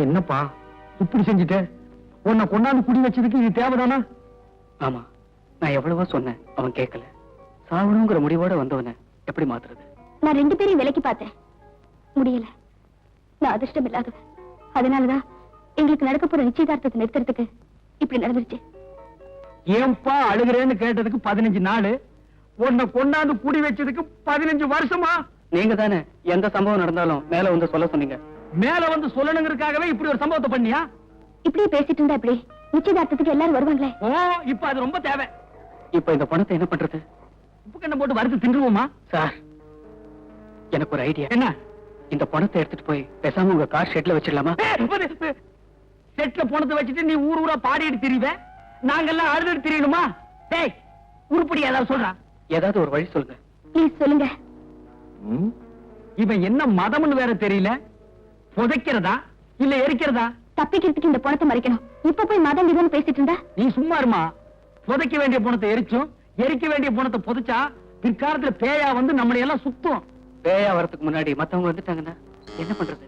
என்னப்பா இப்படி செஞ்சுட்ட? உன்னை கொண்டாந்து குடி வச்சதுக்கு இது தேவைதானா? ஆமா, நான் எவ்வளவோ சொன்னேன், அவன் கேட்கல. சாவணுங்கிற முடிவோட வந்தவன எப்படி மாத்துறது? நான் 2 பேரையும் விலைக்கு பார்த்தேன், முடியல. நான் அதிர்ஷ்டம் இல்லாதவன். அதனாலதான் எங்களுக்கு நடக்க போற நிச்சயதார்த்தத்தை நிறுத்துறதுக்கு இப்படி நடந்துருச்சு. ஏன்பா அழுகிறேன்னு கேட்டதுக்கு 15 நாள், உன்னை கொண்டாந்து குடி வச்சதுக்கு 15 வருஷமா? நீங்க தானே எந்த சம்பவம் நடந்தாலும் மேல வந்து சொல்ல சொன்னீங்க. மேல வந்து சொல்லணுங்கிறதுக்காகவே இப்படி ஒரு சம்பவத்தை பண்ணியா? இப்படியே பேசிட்டு இருந்தா எப்படி? நிச்சயதார்த்தத்துக்கு எல்லாரும் வருவாங்களே. ஓ, இப்ப அது ரொம்ப தேவை. இப்ப இந்த பணத்தை என்ன பண்றது? உப்பு கண்ணை போட்டு வறுத்து தின்றுவோமா? சார், எனக்கு ஒரு ஐடியா. என்ன? இந்த பணத்தை எடுத்துட்டு போய் பேசாம உங்க கார் ஷெட்ல வச்சிடலாமா? செட்ல பணத்தை வச்சுட்டு நீ ஊர் ஊரா பாடிட்டு திரிவ, நாங்கெல்லாம் அழுதுட்டு திரியணுமா? டேய், உருப்படி ஏதாவது சொல்றா. ஏதாவது ஒரு வழி சொல்லுங்க. ப்ளீஸ் சொல்லுங்க. இவன் என்ன மதம்னு வேற தெரியல. புதைக்கிறதா இல்ல எரிக்கிறதா? தப்பிக்கிறதுக்கு இந்த பணத்தை மறைக்கணும். இப்ப போய் மதம் விதம் பேசிட்டு இருந்தா? நீ சும்மா இருமா. புதைக்க வேண்டிய பணத்தை எரிச்சும் எரிக்க வேண்டிய பணத்தை புதைச்சா பிற்காலத்துல பேயா வந்து நம்மளை எல்லாம் சுத்தும். பேயா வரதுக்கு முன்னாடி மத்தவங்க வந்துட்டாங்கன்னா என்ன பண்றது?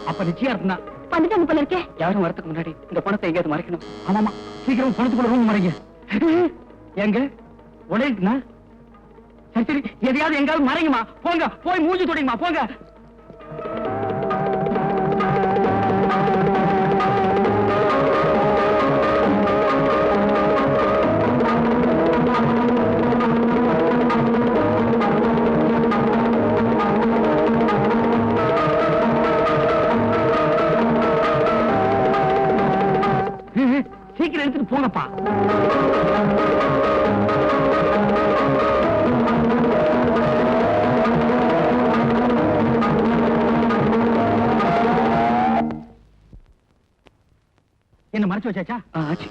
அப்ப நிச்சயார்த்தம் தான். வந்துட்டாங்க போல இருக்கே. யாரும் வரதுக்கு முன்னாடி இந்த பணத்தை எங்கேயாவது மறைக்கணும். ஆமாமா, சீக்கிரம் பணத்துக்குள்ள ரூம் மறைங்க. எங்க உடைக்குனா? சரி சரி, எதையாவது எங்காவது மறைங்கம்மா. போங்க, போய் மூஞ்சி தொடைங்கம்மா, போங்க. சீக்கிரம் எடுத்துட்டு போங்கப்பா. என்ன மறைச்சு வச்சாச்சா? ஆச்சு.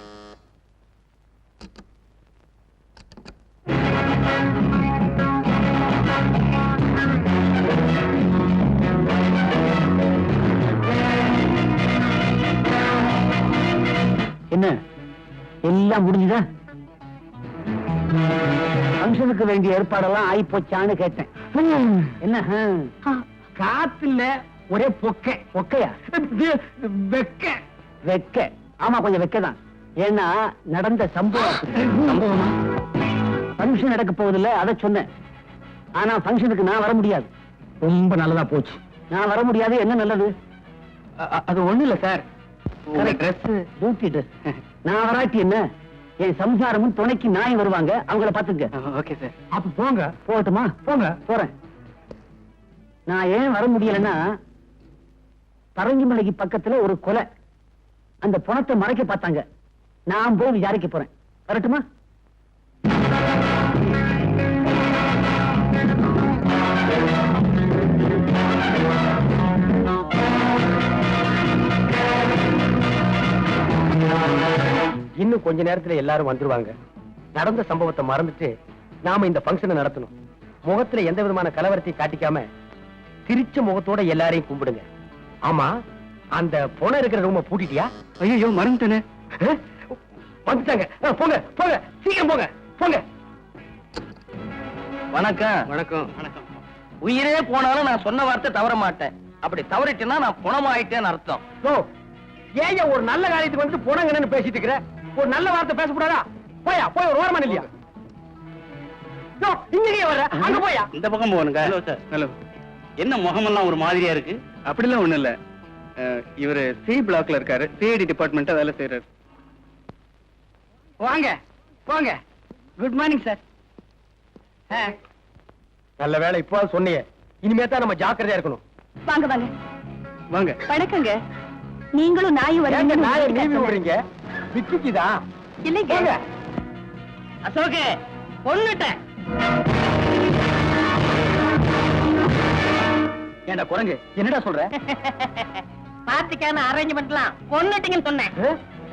என்ன எல்லாம் முடிஞ்சுதா? ஃபங்க்ஷனுக்கு வேண்டிய ஏற்பாடெல்லாம் ஆயி போச்சான்னு கேட்டேன். என்ன காத்து இல்ல, ஒரே பொக்கை. பொக்கையா? வெக்க. வெக்க. ஆமா, கொஞ்சம் வெக்கதான். ஏன்னா நடந்த சம்பவமா? ஃபங்க்ஷன் நடக்க போவதில்ல, அதை சொன்னேன். ஆனா ஃபங்க்ஷனுக்கு நான் வர முடியாது. ரொம்ப நல்லதா போச்சு. நான் வர முடியாது. என்ன நல்லது? அது ஒண்ணு இல்ல சார், நான் வராட்டி என்ன, என் சம்சாரமும் துணைக்கு நாயும் வருவாங்க, அவங்கள பாத்துங்க. Okay sir. அப்ப போங்க. போகட்டுமா? போங்க. போறேன். நான் ஏன் வர முடியலன்னா, பரங்கிமலைக்கு பக்கத்துல ஒரு கொலை, அந்த பணத்தை மறைக்க பார்த்தாங்க. நான் போய் விசாரிக்க போறேன். வரட்டுமா? இன்னும் கொஞ்ச நேரத்துல எல்லாரும் வந்துருவாங்க. நடந்த சம்பவத்தை மறந்துட்டு நாம இந்த பங்கனை நடத்தணும். முகத்துல எந்த விதமான கலவரத்தையும் காட்டிக்காம சிரிச்ச முகத்தோட எல்லாரையும் கும்பிடுங்க. ஆமா, அந்த பணம் இருக்கிற ரூம பூட்டிட்டியா? ஐயோ, மறந்துட்டேனே. வந்துட்டாங்க. போங்க போங்க, சீக்கிரம் போங்க. போங்க. வணக்கம். வணக்கம். வணக்கம். உயிரே போனாலும் நான் சொன்ன வார்த்தை தவற மாட்டேன். அப்படி தவறிட்டேன்னா நான் குணமாயிட்டேன்னு அர்த்தம். ஏன் ஒரு நல்ல காரியத்துக்கு வந்து போனங்கன்னு பேசிட்டு இருக்கிற? ஒரு நல்ல வார்த்தை பேசக்கூடாதா? போயா, போய் ஒரு ஓரமா இல்லையா? இங்கே வர, அங்க போயா. இந்த பக்கம் போகணுங்க. Hello sir. ஹலோ. என்ன முகமெல்லாம் ஒரு மாதிரியா இருக்கு? அப்படிலாம் ஒண்ணு இல்ல. இவரு சி பிளாக்ல இருக்காரு, சிஐடி டிபார்ட்மெண்ட்ல வேலை செய்யறாரு. வாங்க போங்க. Good morning sir. நல்ல வேலை இப்போ சொன்னீங்க. இனிமே தான் நம்ம ஜாக்கிரதையா இருக்கணும். வாங்க வாங்க வாங்க. வணக்கங்க. நீங்களும் நாயும் வரீங்க. நாயை நீவி விடுறீங்க. விக்கிக்குதா? இல்லைங்க. அசோகே, கொன்னுட்டேன். ஏண்டா குரங்கு, என்னடா சொல்ற? பார்ட்டிக்கான அரேஞ்ச்மெண்ட்லாம் கொன்னுட்டீங்கன்னு சொன்னேன்.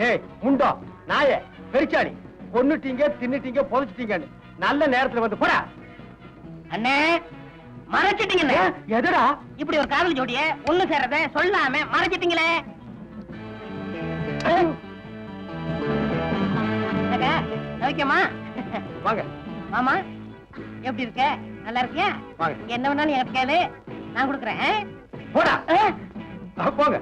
ஏய் முண்டோ, நாயே, பெருச்சாடி, கொன்னுட்டீங்க, தின்னுட்டீங்க, புதைச்சிட்டீங்கன்னு நல்ல நேரத்துல வந்து போடா. அண்ணே, மறைச்சிட்டீங்கண்ணே. எதுடா இப்படி ஒரு காதல் ஜோடிய ஒண்ணு சேர்றத சொல்லாம மறைச்சிட்டீங்களே. ஓகேமா? வாங்க. மாமா, எப்படி இருக்க? நல்லா இருக்கியா? வாங்க. என்ன வேணாலும் எனக்கு கேளு, நான் கொடுக்குறேன். போடா. போங்க.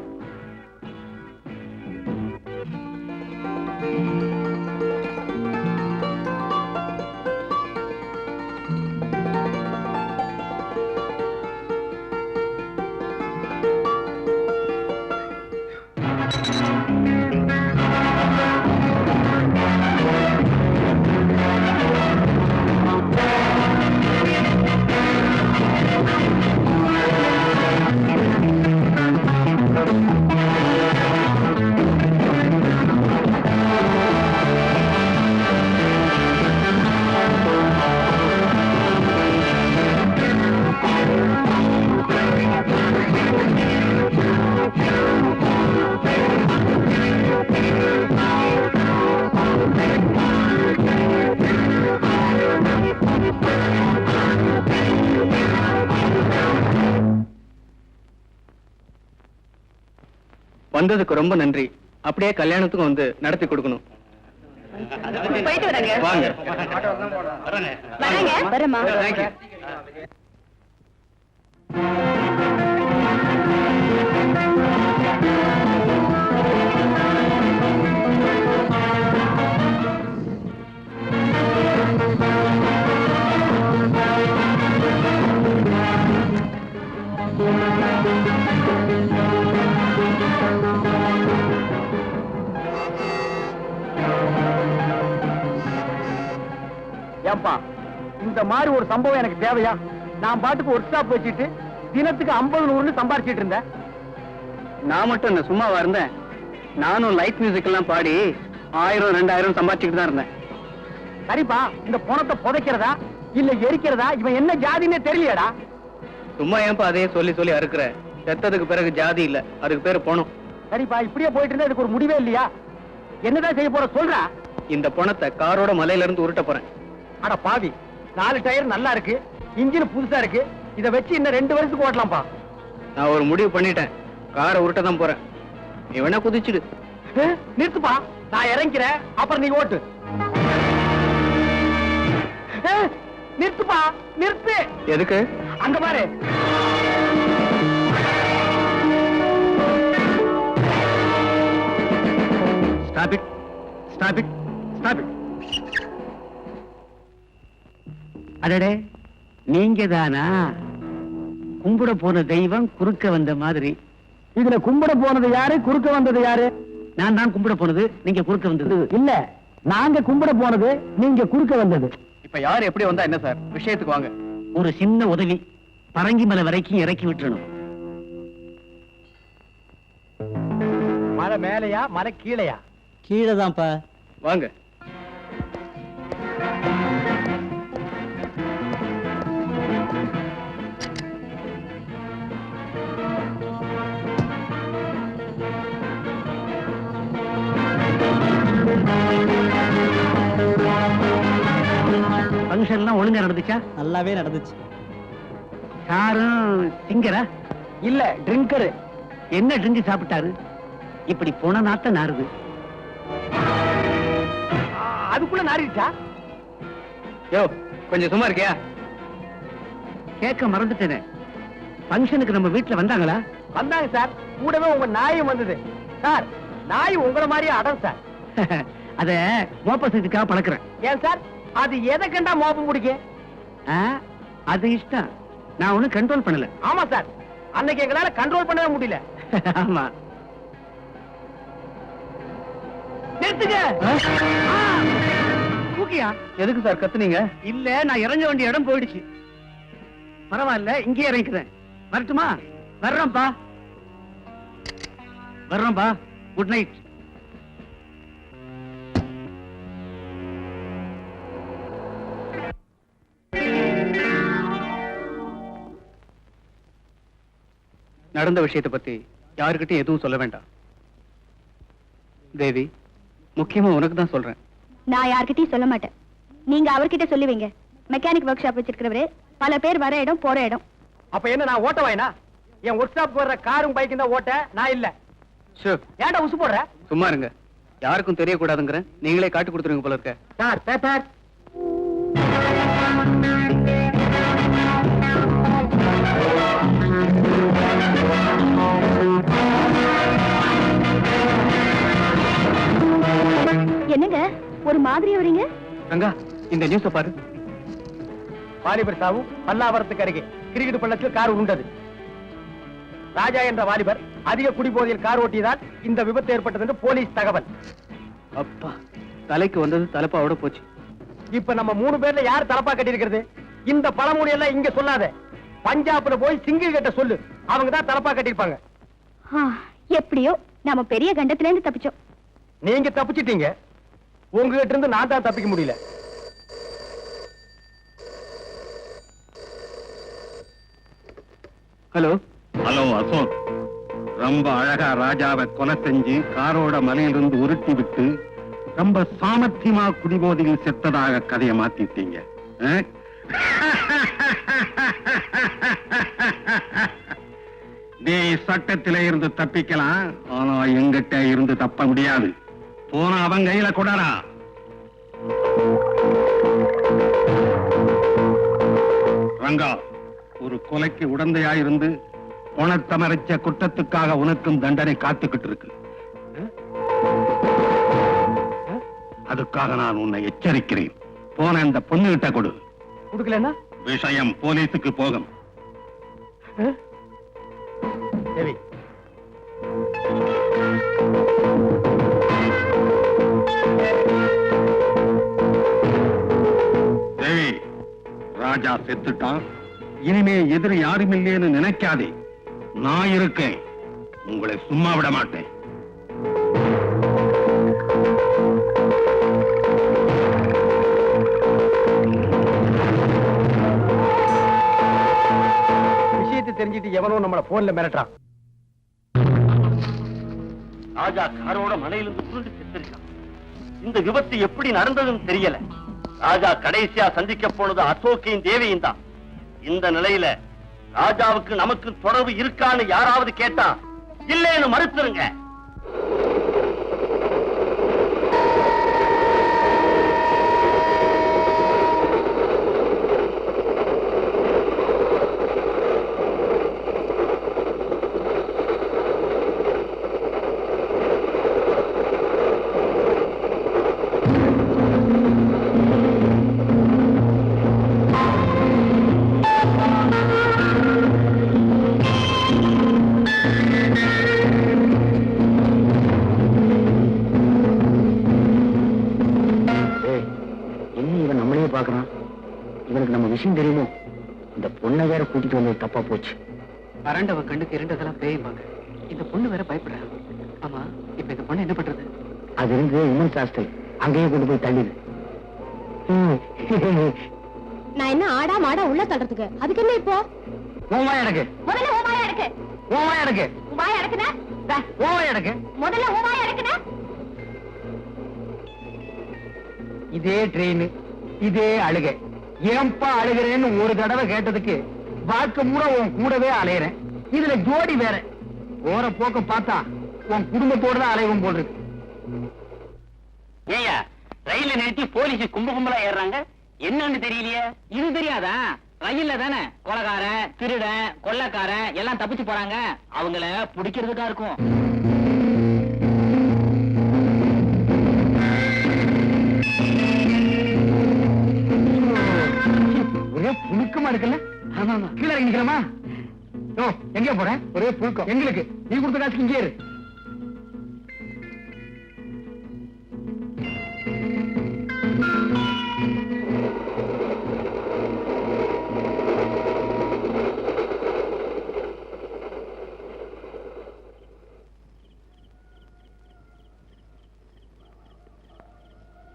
வந்ததுக்கு ரொம்ப நன்றி. அப்படியே கல்யாணத்துக்கும் வந்து நடத்தி கொடுக்கணும். போயிட்டு வராங்க. வாங்க. வரேங்க. வரேம்மா. Thank you. ஏன்பா இந்த மாதிரி ஒரு சம்பவம் எனக்கு தேவையா? நான் பாட்டுக்கு ஒர்க் ஷாப் வச்சுட்டு தினத்துக்கு 50-100 சம்பாரிச்சிட்டு இருந்தேன். நான் மட்டும் என்ன சும்மாவா இருந்தேன்? நானும் லைட் மியூசிக் எல்லாம் பாடி 1000-2000 சம்பாதிச்சுட்டு தான் இருந்தேன். சரிப்பா, இந்த பணத்தை புதைக்கிறதா இல்ல எரிக்கிறதா இவன் என்ன ஜாதின்னே தெரியலடா. சும்மா ஏன்பா அதையே சொல்லி சொல்லி அறுக்குற? செத்ததுக்கு பிறகு ஜாதி இல்ல, அதுக்கு பேரு பணம். சரிப்பா, இப்படியே போயிட்டு இருந்தா இதுக்கு ஒரு முடிவே இல்லையா? என்னதான் செய்ய போற சொல்றா? இந்த பணத்தை காரோட மலையில இருந்து உருட்ட போறேன். அட பாவி, 4 டயர் நல்லா இருக்கு, இன்ஜின் புதுசா இருக்கு, இத வச்சு இன்னும் 2 வருஷத்துக்கு ஓட்டலாம்ப்பா. நான் ஒரு முடிவு பண்ணிட்டேன், காரை உருட்ட தான் போறேன். நீ வேணா குதிச்சுடு. நிறுத்துப்பா, நான் இறங்கிறேன், அப்புறம் நீ ஓட்டு. நிறுத்துப்பா, நிறுத்து. எதுக்கு? அங்க பாரு. Stop it. Stop it. Stop it. அடடே, நீங்க தானா? கும்பிட போன தெய்வம் குறுக்க வந்த மாதிரி. இதுல கும்பிட போனது யாரு, குறுக்க வந்தது யாரு? நான் தான் கும்பிட போனது, நீங்க குறுக்க வந்தது. இல்ல, நாங்க கும்பிட போனது, நீங்க குறுக்க வந்தது. இப்ப யார் எப்படி வந்தா என்ன சார்? விஷயத்துக்கு வாங்க. ஒரு சின்ன உதவி, பரங்கி மலை வரைக்கும் இறக்கி விட்டுறணும். மலை மேலையா, மலை கீழையா? கீழே தான்ப்பா. வாங்க. ஃபங்க்ஷன் எல்லாம் ஒழுங்கா நடந்துச்சா? நல்லாவே நடந்துச்சு. யாரும் சிங்கரா? இல்ல, ட்ரிங்கரு. என்ன ட்ரிங்க் சாப்பிட்டாரு? இப்படி போன நாத்த நாறுது. அதுக்குள்ள நாரிச்சா? யோ, கொஞ்சம் சும்மா இருக்கியா? கேட்க மறந்துட்டேனே. ஃபங்க்ஷனுக்கு நம்ம வீட்டுல வந்தாங்களா? வந்தாங்க சார். கூடவே உங்க நாயும் வந்தது. சார், நாய் உங்கள மாதிரியே அடம் சார். அத மோப்ப செஞ்சுக்காக பழக்கிறேன். ஏன் சார், அது எதை கண்டா மோப்பம் பிடிக்கும்? அது இஷ்டம். நான் ஒண்ணும் கண்ட்ரோல் பண்ணல. ஆமா சார், அன்னைக்கு எங்களால கண்ட்ரோல் பண்ணவே முடியல. ஆமா. நிறுத்துங்க. தூக்கியா? எதுக்கு சார் கத்துனீங்க? இல்ல, நான் இறங்க வேண்டிய இடம் போயிடுச்சு. பரவாயில்ல, இங்கே இறங்கிக்கிறேன். வரட்டுமா? வர்றோம்பா. வர்றோம்பா. Good night. நடந்த விஷயத்தை பத்தி யாருக்கிட்டையும் எதுவும் சொல்ல வேண்டாம். தேவி, முக்கியமா உனக்கு தான் சொல்றேன். நான் யார்கிட்டயும் சொல்ல மாட்டேன். நீங்க அவர்கிட்ட சொல்லி வைங்க. மெக்கானிக் ஒர்க் ஷாப் வச்சிருக்கிறவரு பல பேர் வர இடம் போற இடம். அப்ப என்ன, நான் ஓட்ட வாயினா? என் ஒர்க் ஷாப் வர்ற காரும் பைக்கும் தான் ஓட்ட, நான் இல்ல. ஏன்டா உசு போடுற? சும்மா இருங்க. யாருக்கும் தெரியக்கூடாதுங்கிற நீங்களே காட்டு கொடுத்துருங்க போல இருக்க. Sir, paper. என்னங்க ஒரு மாதிரி வரீங்க? ரங்கா, இந்த நியூஸ பாரு. வாலிபர் சாவு பல்லாவரத்துக்கு அருகே கிரிக்கெட் பள்ளத்தில் கார் உண்டது. ராஜா என்ற வாலிபர் அதிக குடிபோதையில் கார் ஓட்டியதால் இந்த விபத்து ஏற்பட்டது என்று போலீஸ் தகவல். அப்பா, தலைக்கு வந்தது தலைப்பாவோட போச்சு. இப்ப நம்ம 3 பேர்ல யார் தலப்பா கட்டியிருக்கிறது? இந்த பழமொழி எல்லாம் இங்க சொல்லாத. பஞ்சாப்ல போய் சிங்கிள் கிட்ட சொல்லு, அவங்க தான் தலப்பா கட்டிருப்பாங்க. எப்படியோ நாம பெரிய கண்டத்துல இருந்து தப்பிச்சோம். நீங்க தப்பிச்சிட்டீங்க, உங்ககிட்ட இருந்து நான் தான் தப்பிக்க முடியல. ஹலோ ஹலோ அசோக், ரொம்ப அழகா ராஜாவை கொலை செஞ்சு காரோட மலையிலிருந்து உருட்டி விட்டு ரொம்ப சாமர்த்தியமா குடிபோதையில் செத்ததாக கதையை மாத்திட்டீங்க. நீ சட்டத்திலே இருந்து தப்பிக்கலாம், ஆனா எங்கிட்ட இருந்து தப்ப முடியாது. போன அவன் கையில கொடாரா. ரங்கா, ஒரு கொலைக்கு உடந்தையாயிருந்து பணத்தை மறைச்ச குற்றத்துக்காக உனக்கும் தண்டனை காத்துக்கிட்டு இருக்கு. அதுக்காக நான் உன்னை எச்சரிக்கிறேன். போன இந்த பொண்ணு கிட்ட கொடு. கொடுக்கலன்னா விஷயம் போலீஸுக்கு போகும். தேவி, தேவி, ராஜா செத்துட்டான். இனிமே எதிரி யாரும் இல்லையேன்னு நினைக்காதே. நான் இருக்கேன், உங்களை சும்மா விட மாட்டேன். விஷயத்தை தெரிஞ்சிட்டு எவனோ நம்மள போன்ல மிரட்டுறான். ராஜா காரோட மலையிலிருந்து உருண்டு செத்திருக்கான். இந்த விபத்து எப்படி நடந்ததுன்னு தெரியல. ராஜா கடைசியா சந்திக்க போனது அசோக்கையும் தேவியும் தான். இந்த நிலையில ராஜாவுக்கு நமக்கு தொடர்பு இருக்கான்னு யாராவது கேட்டா இல்லைன்னு மறுத்துருங்க. இவனுக்கு நம்ம விஷயம் தெரியுமோ? இந்த பொண்ணை வேற கூட்டிட்டு வந்தது தப்பா போச்சு. அரண்டவ கண்ணுக்கு இரண்டதெல்லாம் பேய்பாங்க. இந்த பொண்ணு வேற பயப்படுறா. ஆமா, இப்ப இந்த பொண்ணு என்ன பண்றது? அது இருந்து உமன்ஸ் ஹாஸ்டல், அங்கேயே கொண்டு போய் தள்ளிடு. நான் என்ன ஆடா மாடா உள்ள தள்ளுறதுக்கு? அதுக்கு என்ன இப்போ? ஓமாயா எனக்கு, முதல்ல ஓமாயா இருக்கு. ஓமாயா எனக்கு, வாயா இருக்குனா? ஓமாயா எனக்கு. முதல்ல ஓமாயா இருக்குனா? இதே ட்ரெயின், இதே அழுகை. ஏன்பா அழுகிறேன்னு ஒரு தடவை கேட்டதுக்கு வாக்கு மூட உன் கூடவே அலையிறேன். இதுல ஜோடி வேற. போற போக்க பார்த்தா உன் குடும்பத்தோட தான் அலைவும் போல் இருக்கு. ஏயா, ரயில நிறுத்தி போலீஸ் கும்பகும்பலா ஏறாங்க, என்னன்னு தெரியலையே. இது தெரியாதா? ரயில்ல தானே கொலைகாரன், திருடன், கொள்ளக்காரன் எல்லாம் தப்பிச்சு போறாங்க. அவங்கள பிடிக்கிறதுக்கா இருக்கும். ஒரே புழுக்கமா இருக்குல்ல? கீழே இறங்கி நிக்கலாமா? எங்க போறேன்? ஒரே புழுக்கம் எங்களுக்கு. நீ கொடுத்த காசுக்கு இங்கே இரு.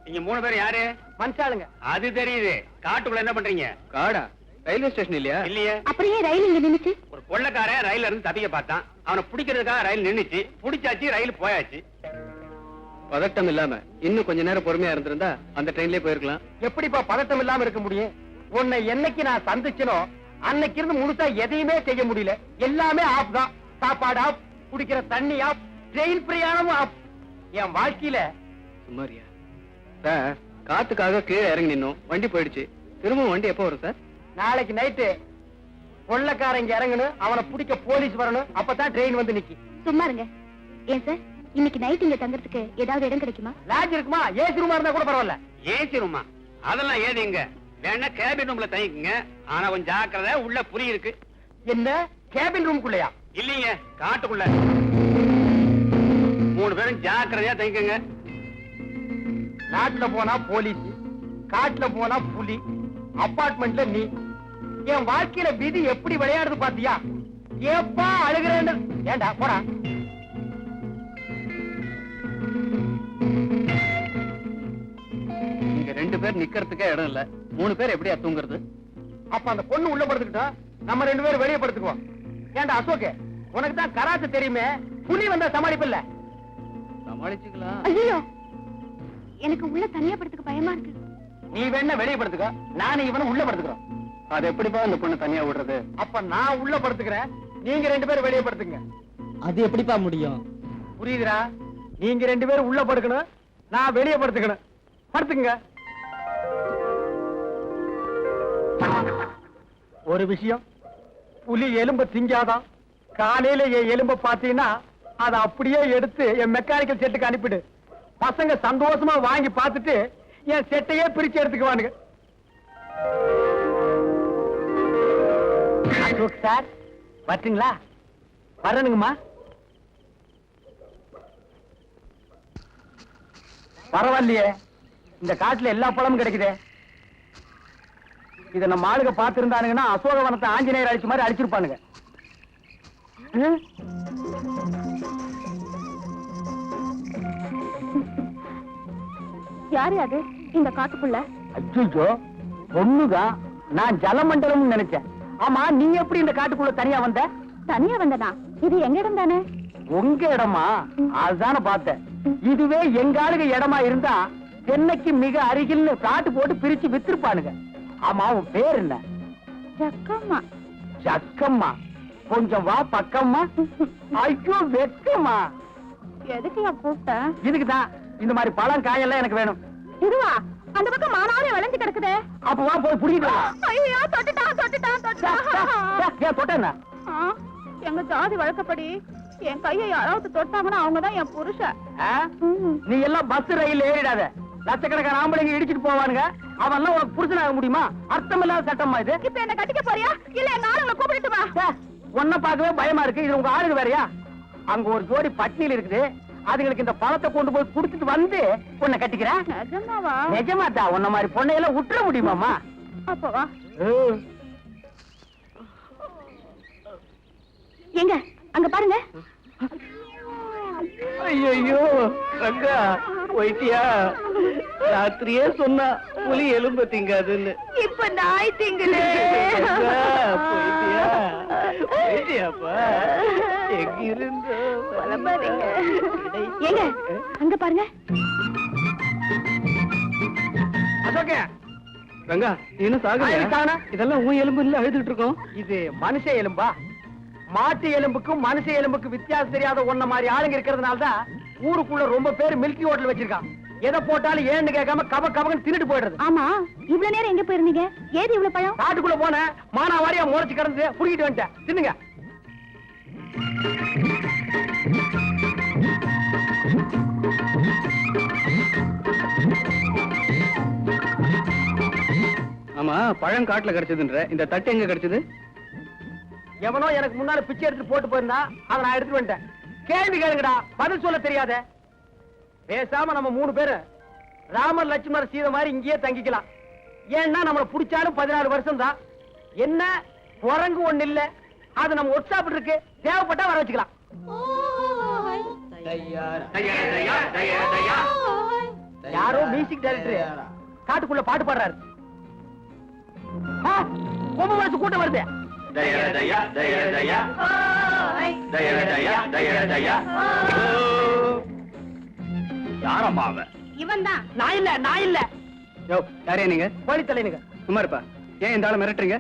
நீங்க 3 பேர் யாரு? மனுஷாளுங்க. அது தெரியுது. காட்டுக்குள்ள என்ன பண்றீங்க? காடா? ரயில்வே ஸ்டேஷன் இல்லையா? இல்லையே. அப்படியே ரயில் இங்க நின்னுச்சு. ஒரு கொள்ளக்காரன் ரயில்ல இருந்து தப்பிக்க பார்த்தான். அவனை பிடிக்கிறதுக்காக ரயில் நின்னுச்சு. பிடிச்சாச்சு, ரயில் போயாச்சு. பதட்டம் இல்லாம இன்னும் கொஞ்ச நேரம் பொறுமையா இருந்திருந்தா அந்த ட்ரெயின்லயே போயிருக்கலாம். எப்படிப்பா பதட்டம் இல்லாம இருக்க முடியும்? உன்னை என்னைக்கு நான் சந்திச்சனோ அன்னைக்கு இருந்து முழுசா எதையுமே செய்ய முடியல. எல்லாமே ஆப் தான். சாப்பாடு ஆப், குடிக்கிற தண்ணி ஆப், ட்ரெயின் பிரயாணமும் ஆப். என் வாழ்க்கையில சுமாரியா சார், காத்துக்காக கீழே இறங்கி நின்னோம், வண்டி போயிடுச்சு. திரும்ப வண்டி எப்போ வரும் சார்? நாளைக்கு நைட்டு கொள்ளக்காரங்க இறங்கணும், அவனை பிடிக்க போலீஸ் வரணும். அப்பதான் ட்ரெயின் வந்து நிக்கி. சும்மா இருங்க. ஏன் சார், இன்னைக்கு நைட் இங்க தங்கறதுக்கு ஏதாவது இடம் கிடைக்குமா? லாட்ஜ் இருக்குமா? ஏசி ரூமா இருந்தா கூட பரவாயில்ல. ஏசி ரூமா? அதெல்லாம் ஏதிங்க. வேணா கேபின் ரூம்ல தங்கிக்குங்க. ஆனா கொஞ்சம் ஜாக்கிரதை, உள்ள புலி இருக்கு. என்ன கேபின் ரூம்க்குள்ளயா? இல்லீங்க, காட்டுக்குள்ள. 3 பேரும் ஜாக்கிரதையா தங்கிக்கங்க. நாட்டுல போனா போலீஸ், காட்டுல போனா புலி, அபார்ட்மெண்ட்ல நீ. என் வாழ்க்கையில விதி எப்படி விளையாடுது பாத்தியா? ஏப்பா அழுகிறேன்னு. ஏண்டா போடா. இங்க 2 பேர் நிக்கிறதுக்கே இடம் இல்ல. 3 பேர் எப்படியா தூங்குறது? அப்ப அந்த பொண்ணு உள்ள படுத்துக்கிட்டோம், நம்ம 2 பேரும் வெளியே படுத்துக்குவோம். ஏண்டா அசோக், உனக்கு தான் கராத்தே தெரியுமே, புலி வந்தா சமாளிப்பில்ல? சமாளிச்சுக்கலாம். ஐயோ, எனக்கு உள்ள தனியா படுத்துக்க பயமா இருக்கு. நீ வேணா வெளியே படுத்துக்க, நானும் இவனும் உள்ள படுத்துக்கிறோம். அது எப்படிப்பா அந்த பொண்ணு தனியா விடுறது? அப்ப நான் உள்ள படுத்துக்கிறேன், நீங்க 2 பேரும் வெளியே படுத்துங்க. அது எப்படிப்பா முடியும்? புரியுதுடா? நீங்க 2 பேரும் உள்ள படுக்கணும், நான் வெளியே படுத்துக்கணும். படுத்துங்க. ஒரு விஷயம், புலி எலும்ப திங்காதான். காலையில என் எலும்ப பாத்தீங்கன்னா அதை அப்படியே எடுத்து என் மெக்கானிக்கல் செட்டுக்கு அனுப்பிடு. பசங்க சந்தோஷமா வாங்கி பார்த்துட்டு என் செட்டையே பிரிச்சு எடுத்துக்குவானுங்க. அசோக் சார் வரட்டுங்களா? வரணுங்கம்மா. பரவாயில்லையே, இந்த காட்டுல எல்லா பழமும் கிடைக்குதே. இத நம்ம ஆளுங்க பாத்துருந்தானுங்கன்னா அசோகவனத்தை ஆஞ்சநேயர் அழிச்ச மாதிரி அழிச்சிருப்பானுங்க. யாரு அது இந்த காட்டுக்குள்ள? அச்சோ, பொண்ணுதான். நான் ஜலமண்டலம் நினைச்சேன். ஆமா, நீ எப்படி இந்த காட்டுக்குள்ள தனியா வந்த? தனியா வந்தனா? இது எங்க இடம் தானே? உங்க இடமா? அதுதானே பார்த்தேன். இதுவே எங்க ஆளுங்க இடமா இருந்தா சென்னைக்கு மிக அருகில்னு காட்டு போட்டு பிரிச்சு வித்திருப்பானுங்க. ஆமா, உன் பேர் என்ன? ஜக்கம்மா. ஜக்கம்மா? கொஞ்சம் வா பக்கம்மா. ஐயோ வெக்கம்மா. எதுக்கு கூப்பிட்ட? இதுக்குதான். இந்த மாதிரி பழம் காயெல்லாம் எனக்கு வேணும். இதுவா? அந்த பக்கம் மானாரே வளைஞ்சு கிடக்குதே. அப்ப வா போய் புடிக்கிட்டு வா. ஐயோ, தொட்டுட்டான் தொட்டுட்டான் தொட்டுட்டான். ஏன் தொட்ட என்ன? எங்க ஜாதி வழக்கப்படி என் கையை யாராவது தொட்டாங்கன்னா அவங்கதான் என் புருஷன். நீ எல்லாம் பஸ் ரயில் ஏறிடாத. லட்சக்கணக்கான ஆம்பளைங்க இடிச்சிட்டு போவானுங்க. அவன்லாம் உனக்கு புருஷனாக முடியுமா? அர்த்தம் இல்லாத சட்டமா இது? இப்ப என்ன கட்டிக்க போறியா இல்ல எங்க ஆளுங்களை கூப்பிட்டு வா? உன்ன பார்க்கவே பயமா இருக்கு. இது உங்க ஆளுங்க வேறயா? அங்க ஒரு ஜோடி பட்னியில் இருக்குது. அதுங்களுக்கு இந்த பழத்தை கொண்டு போய் குடுத்துட்டு வந்து உன்னை கட்டிக்கிறேன். நிஜமாவா? நிஜமாதா? உன்ன மாதிரி பொண்ணையெல்லாம் விட்டுற முடியுமாமா? அப்ப வா. எங்க அங்க பாருங்க. ஐயோ ரங்கா, போயிட்டியா? ராத்திரியே சொன்னா புலி எலும்ப திங்காதுன்னு. இப்ப நாய் திங்களே. போயிட்டியா? போயிட்டியாப்பா? எங்கிருந்து ஏங்க அங்க பாருங்க. அசோகே, ரங்கா, நீ என்ன சாகுற? இதெல்லாம் உன் எலும்பு இல்ல அழுதுட்டு இருக்கோம். இது மனுஷ எலும்பா? மாட்டு எலும்புக்கும் மனுஷ எலும்புக்கும் வித்தியாசம் தெரியாத ஒன்ன மாதிரி ஆளுங்க இருக்கிறதுனாலதான் ஊருக்குள்ள ரொம்ப பேர் மில்கி ஹோட்டல் வச்சிருக்கான். எதை போட்டாலும் ஏன்னு கேட்காம கப கபகன்னு தின்னுட்டு போயிடுறது. ஆமா, இவ்வளவு நேரம் எங்க போயிருந்தீங்க? ஏது இவ்வளவு பழம்? காட்டுக்குள்ள போன மானாவாரியா முறைச்சு கிடந்து புடிக்கிட்டு வந்துட்டேன். தின்னுங்க. ஆமா, பழம் காட்டுல கிடைச்சதுன்ற இந்த தட்டு எங்க கிடைச்சது? எவனோ எனக்கு முன்னால பிச்சை எடுத்து போட்டு போயிருந்தா அதை நான் எடுத்துட்டு வந்துட்டேன். கேள்வி கேளுங்கடா, பதில் சொல்ல தெரியாத. பேசாம நம்ம 3 பேரு ராமர் லட்சுமணர் சீதை மாதிரி இங்கேயே தங்கிக்கலாம். ஏன்னா நம்மள புடிச்சாலும் 14 வருஷம் தான். என்ன குரங்கு ஒண்ணு இல்ல, அது நம்ம ஒர்க் ஷாப் இருக்கு, தேவைப்பட்டா வர வச்சுக்கலாம். யாரோ மியூசிக் டைரக்டர் காட்டுக்குள்ள பாட்டு பாடுறாரு. ரொம்ப மனசு கூட்டம் வருது. யாரம்மா அவன்? இவன் தான். நான் இல்ல, நான் இல்ல. யோ, யாரே நீங்க? போலி தலைனுங்க. சும்மா இருப்பா. ஏன் இந்த ஆளை மிரட்டுறீங்க?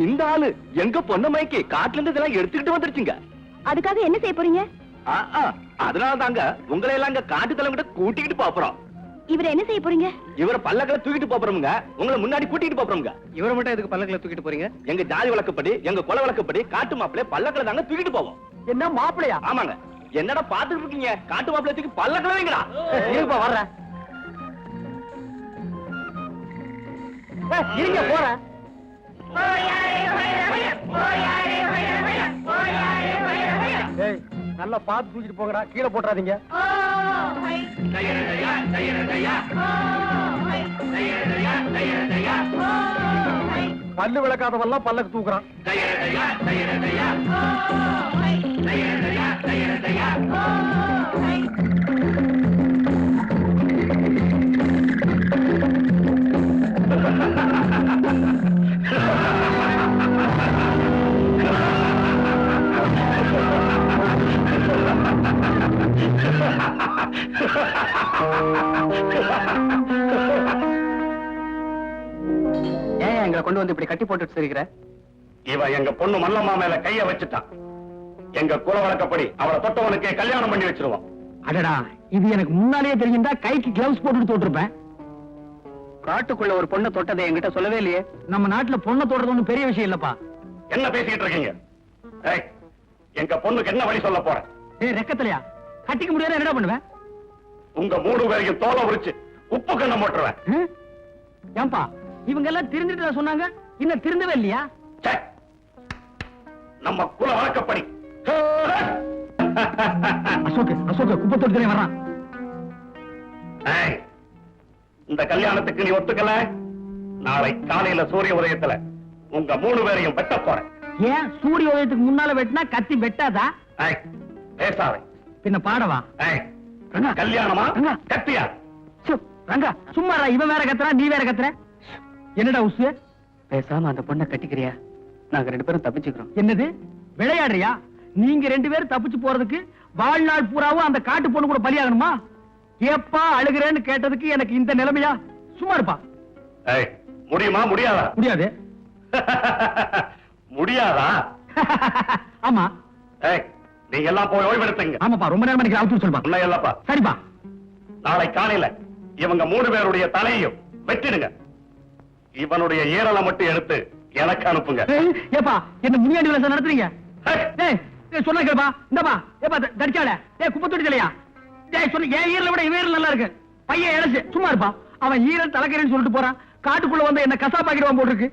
இந்த ஆளு எங்க பொண்ணு மைக்கு காட்டுல இருந்து இதெல்லாம் எடுத்துக்கிட்டு வந்துருச்சுங்க. அதுக்காக என்ன செய்ய போறீங்க? அதனால தாங்க உங்களை எல்லாம் இங்க காட்டு தலைங்கிட்ட கூட்டிக்கிட்டு போறோம். இவரை என்ன செய்ய போறீங்க? இவரை பல்லக்கில தூக்கிட்டு போறோமுங்க. உங்களை முன்னாடி கூட்டிட்டு போறோமுங்க. இவரை மட்டும் எதுக்கு பல்லக்கில தூக்கிட்டு போறீங்க? எங்க ஜாதி வழக்கப்படி, எங்க குல வழக்கப்படி காட்டு மாப்பிள்ளை பல்லக்கில தாங்க தூக்கிட்டு போவோம். என்ன மாப்பிளையா? ஆமாங்க, என்னடா பாத்துட்டு இருக்கீங்க? காட்டு மாப்பிளத்துக்கு பல்ல கிளவிங்கடா. இருப்பா வர்றேன். இருங்க போறேன். நல்லா பார்த்து தூக்கிட்டு போங்கடா, கீழே போட்டுறாதீங்க. பல்லு விளக்காதவெல்லாம் பல்லக்கு தூக்குறான். ஏன் எங்களை கொண்டு வந்து இப்படி கட்டி போட்டுட்டு சிரிக்கிற? இவன் எங்க பொண்ணு மல்லம்மா மேல கைய வச்சுட்டான். எங்க குல வழக்கப்படி அவளை தொட்டவனுக்கே கல்யாணம் பண்ணி வச்சிருவோம். அடடா, இது எனக்கு முன்னாலேயே தெரிஞ்சிருந்தா கைக்கு கிளவுஸ் போட்டுட்டு தோட்டிருப்பேன். காட்டுக்குள்ள ஒரு பொண்ணை தொட்டதை என்கிட்ட சொல்லவே இல்லையே. நம்ம நாட்டுல பொண்ணை தொடுறது ஒண்ணும் பெரிய விஷயம் இல்லப்பா. என்ன பேசிக்கிட்டு இருக்கீங்க? ஏய், எங்க பொண்ணுக்கு என்ன வழி சொல்ல போற? ரெக்கத்திலையா கட்டிக்க முடியாது, என்னடா பண்ணுவேன்? உங்க 3 பேரையும் தோலை உரிச்சு உப்பு கண்ணம் போட்டுருவேன். ஏன்பா இவங்க எல்லாம் திருந்துட்டு சொன்னாங்க, இன்னும் திருந்தவே இல்லையா? ச்சே, நம்ம குல வழக்கப்படி. அசோக் குப்பை தொடுத்துறேன் வர்றான். ஏய், இந்த கல்யாணத்துக்கு நீ ஒத்துக்கல, நாளை காலையில சூரிய உதயத்துல உங்க 3 பேரையும் வெட்ட போறேன். ஏன் சூரிய உதயத்துக்கு முன்னால வெட்டினா கத்தி வெட்டாதா? ஏய், பேசாதே. பின்ன பாடவா? ஏய், கல்யாணமா கத்தியா? ரங்கா சும்மா இவன் வேற கத்துறா, நீ வேற கத்துற. என்னடா உசு? பேசாம அந்த பொண்ணை கட்டிக்கிறியா? நாங்க 2 பேரும் தப்பிச்சுக்கிறோம். என்னது விளையாடுறியா? நீங்க 2 பேரும் தப்பிச்சு போறதுக்கு வாழ்நாள் பூராவும் அந்த காட்டு பொண்ணு கூட பலியாகணுமா? ஏப்பா அழுகிறேன்னு கேட்டதுக்கு எனக்கு இந்த நிலைமையா? சும்மா இருப்பா. ஏய், முடியுமா முடியாதா? முடியாது. முடியாதா? ஆமா. ஏய், நீங்க எல்லாம் போய் ஓய்வெடுத்துங்க. ஆமாப்பா, ரொம்ப நேரம் எனக்கு அவுத்து சொல்லுப்பா. உன்னை இல்லப்பா. சரிப்பா. நாளை காலையில இவங்க 3 பேருடைய தலையையும் வெட்டிடுங்க. இவனுடைய ஈரலை மட்டும் எடுத்து எனக்கு அனுப்புங்க. ஏப்பா என்ன முனியாண்டி விளையாட்டு நடத்துறீங்க? ஏய், சொன்ன கேப்பா. இந்தப்பா ஏப்பா தடிச்சால குப்பை தொட்டிலையா? சொன்ன என் ஈரலை விட இவன் ஈரல் நல்லா இருக்கு. பையன் இழைச்சு சும்மா இருப்பா. அவன் ஈரல் தலைக்கறேன்னு சொல்லிட்டு போறான். காட்டுக்குள்ள வந்து என்ன கசாப்பாக்கிடுவான் போட்டுருக்கு.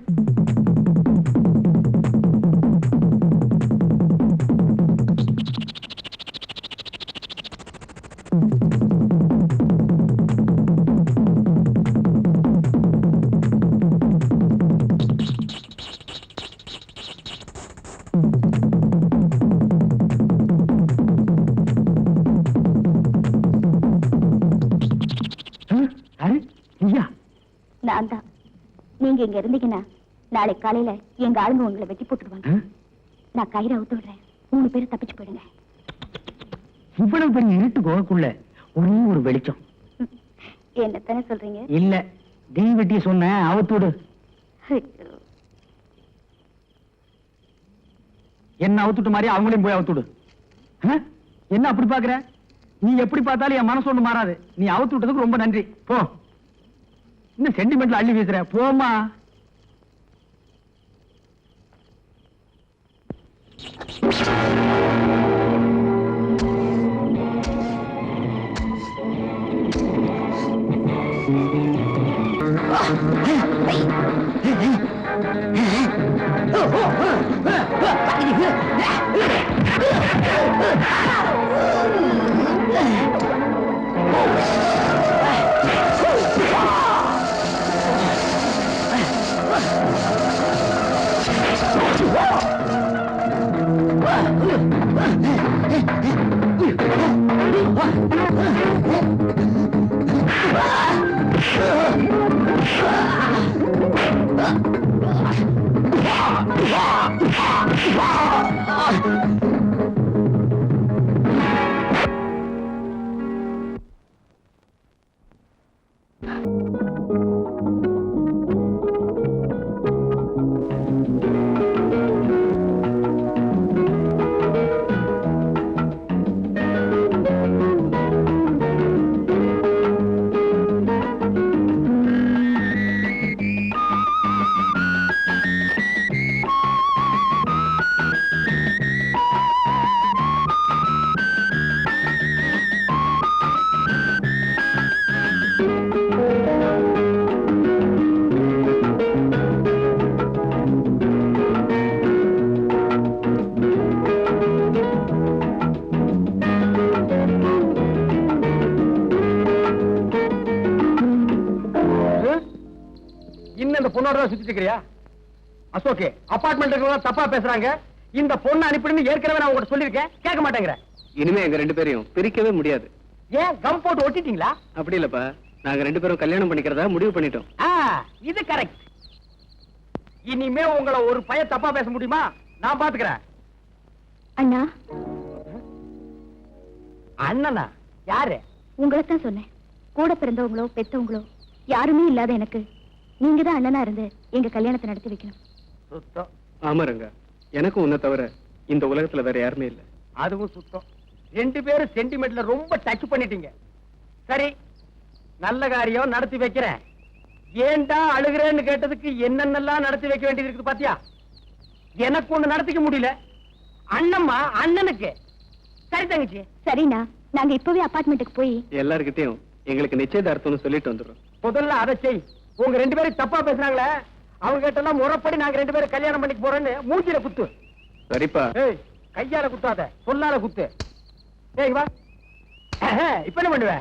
நான் தான். நீங்க இங்க இருந்தீங்கன்னா நாளை காலையில எங்க ஆளுங்க உங்களை வெட்டி போட்டுடுவாங்க. நான் கயிறை அவுத்து விடுறேன். 3 பேரும் தப்பிச்சு போயிடுங்க. இவ்வளவு பெரிய இருட்டு கோகுள்ள ஒரே ஒரு வெளிச்சம். என்னத்தானே சொல்றீங்க? இல்ல, தீ வெட்டி சொன்ன அவுத்துடு. என்ன அவுத்துட்டு மாதிரி அவங்களையும் போய் அவுத்துடு. என்ன அப்படி பாக்குற? நீ எப்படி பார்த்தாலும் என் மனசு ஒண்ணு மாறாது. நீ அவுத்து விட்டதுக்கு ரொம்ப நன்றி. போ. இன்னும் சென்டிமெண்ட்ல அள்ளி வீசுற. போமா. அந்த பொண்ணோட தான் சுத்திட்டு இருக்கிறியா? அசோக், அபார்ட்மெண்ட் இருக்கிறவங்க தப்பா பேசுறாங்க. இந்த பொண்ணை அனுப்பிடுன்னு ஏற்கனவே நான் உங்ககிட்ட சொல்லியிருக்கேன், கேட்க மாட்டேங்கிற. இனிமே எங்க 2 பேரையும் பிரிக்கவே முடியாது. ஏன் கம் போட்டு ஒட்டிட்டீங்களா? அப்படி இல்லப்பா, நாங்க 2 பேரும் கல்யாணம் பண்ணிக்கிறதா முடிவு பண்ணிட்டோம். இது கரெக்ட். இனிமே உங்களை ஒரு பையன் தப்பா பேச முடியுமா? நான் பாத்துக்கிறேன். அண்ணா, அண்ணனா? யாரு? உங்களைத்தான் சொன்னேன். கூட பிறந்தவங்களோ பெத்தவங்களோ யாருமே இல்லாத எனக்கு நீங்க தான் அண்ணனா இருந்து எங்க கல்யாணத்தை நடத்தி வைக்கணும். சுத்தம். ஆமா ரங்கா, எனக்கும் உன்னை தவிர இந்த உலகத்துல வேற யாருமே இல்ல. அதுவும் சுத்தம். 2 பேரும் சென்டிமெண்ட்ல ரொம்ப டச் பண்ணிட்டீங்க. சரி, நல்ல காரியம் நடத்தி வைக்கிறேன். ஏன்டா அழுகிறேன்னு கேட்டதுக்கு என்னென்னலாம் நடத்தி வைக்க வேண்டியது இருக்குது பாத்தியா? எனக்கு ஒண்ணு நடத்திக்க முடியல, அண்ணம்மா அண்ணனுக்கு. சரி தங்கச்சி. சரிண்ணா, நாங்க இப்பவே அபார்ட்மெண்ட்டுக்கு போய் எல்லார்கிட்டயும் எங்களுக்கு நிச்சயதார்த்தம்னு சொல்லிட்டு வந்துடுறோம். முதல்ல அதை செய். உங்க 2 பேரும் தப்பா பேசுறாங்களே, அவங்க கிட்ட எல்லாம் முறைப்படி நாங்க 2 பேரும் கல்யாணம் பண்ணிக்க போறோன்னு மூஞ்சில குத்து. சரிப்பா. ஏய், கையால குத்தாத, சொல்லால குத்து. ஏய் வா. இப்ப என்ன பண்ணுவ?